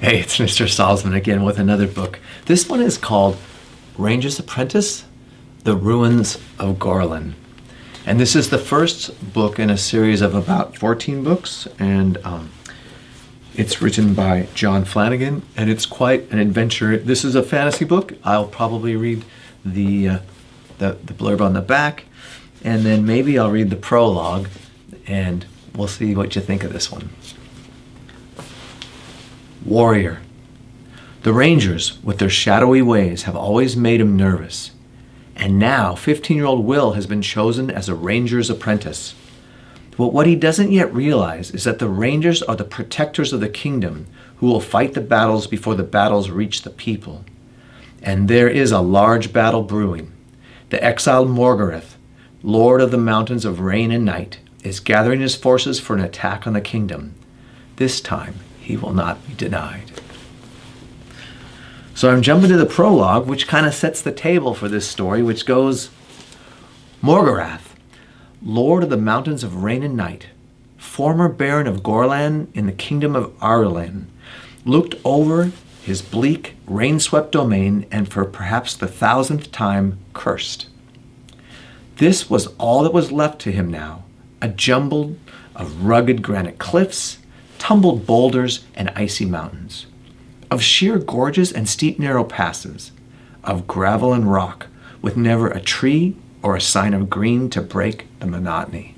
Hey, it's Mr. Salzman again with another book. This one is called Ranger's Apprentice, The Ruins of Gorlan. And this is the first book in a series of about 14 books, and it's written by John Flanagan, and it's quite an adventure. This is a fantasy book. I'll probably read the blurb on the back, and then maybe I'll read the prologue, and we'll see what you think of this one. Warrior. The Rangers, with their shadowy ways, have always made him nervous. And now 15-year-old Will has been chosen as a Ranger's apprentice. But what he doesn't yet realize is that the Rangers are the protectors of the kingdom who will fight the battles before the battles reach the people. And there is a large battle brewing. The exiled Morgareth, lord of the mountains of rain and night, is gathering his forces for an attack on the kingdom. This time, he will not be denied. So I'm jumping to the prologue, which kind of sets the table for this story, which goes, Morgarath, lord of the mountains of rain and night, former baron of Gorlan in the kingdom of Arlen, looked over his bleak, rain-swept domain and for perhaps the 1000th time cursed. This was all that was left to him now, a jumble of rugged granite cliffs, tumbled boulders and icy mountains, of sheer gorges and steep narrow passes, of gravel and rock, with never a tree or a sign of green to break the monotony.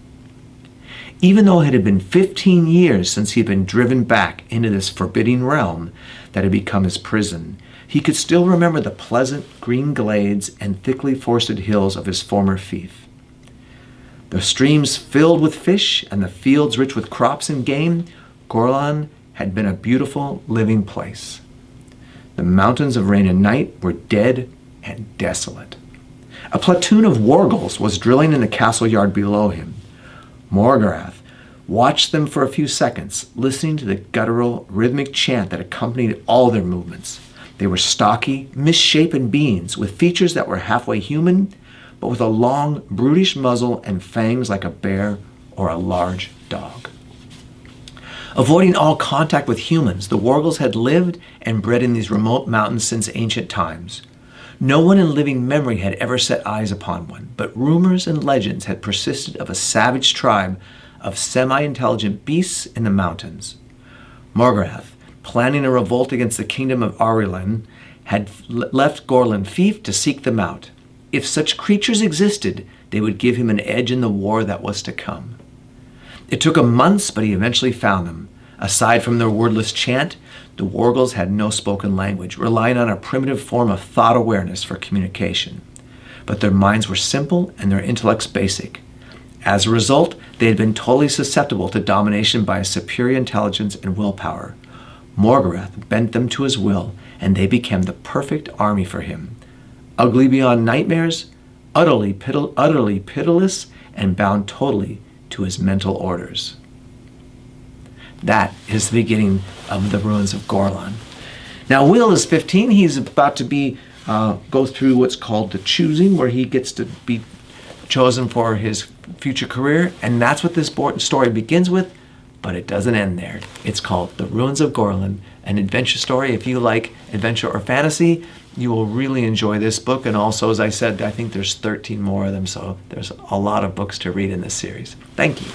Even though it had been 15 years since he had been driven back into this forbidding realm that had become his prison, he could still remember the pleasant green glades and thickly forested hills of his former fief. The streams filled with fish and the fields rich with crops and game, Gorlan had been a beautiful living place. The mountains of rain and night were dead and desolate. A platoon of wargulls was drilling in the castle yard below him. Morgarath watched them for a few seconds, listening to the guttural, rhythmic chant that accompanied all their movements. They were stocky, misshapen beings with features that were halfway human, but with a long, brutish muzzle and fangs like a bear or a large dog. Avoiding all contact with humans, the wargulls had lived and bred in these remote mountains since ancient times. No one in living memory had ever set eyes upon one, but rumors and legends had persisted of a savage tribe of semi-intelligent beasts in the mountains. Morgarath, planning a revolt against the kingdom of Arlen, had left Gorlan fief to seek them out. If such creatures existed, they would give him an edge in the war that was to come. It took him months, but he eventually found them. Aside from their wordless chant, the wargulls had no spoken language, relying on a primitive form of thought awareness for communication. But their minds were simple and their intellects basic. As a result, they had been totally susceptible to domination by a superior intelligence and willpower. Morgarath bent them to his will, and they became the perfect army for him. Ugly beyond nightmares, utterly pitiless, and bound totally to his mental orders. That is the beginning of the Ruins of Gorlan. Now, Will is 15. He's about to go through what's called the choosing, where he gets to be chosen for his future career, and that's what this story begins with, but it doesn't end there. It's called The Ruins of Gorlan, an adventure story. If you like adventure or fantasy, you will really enjoy this book, and also, as I said, I think there's 13 more of them, so there's a lot of books to read in this series. Thank you.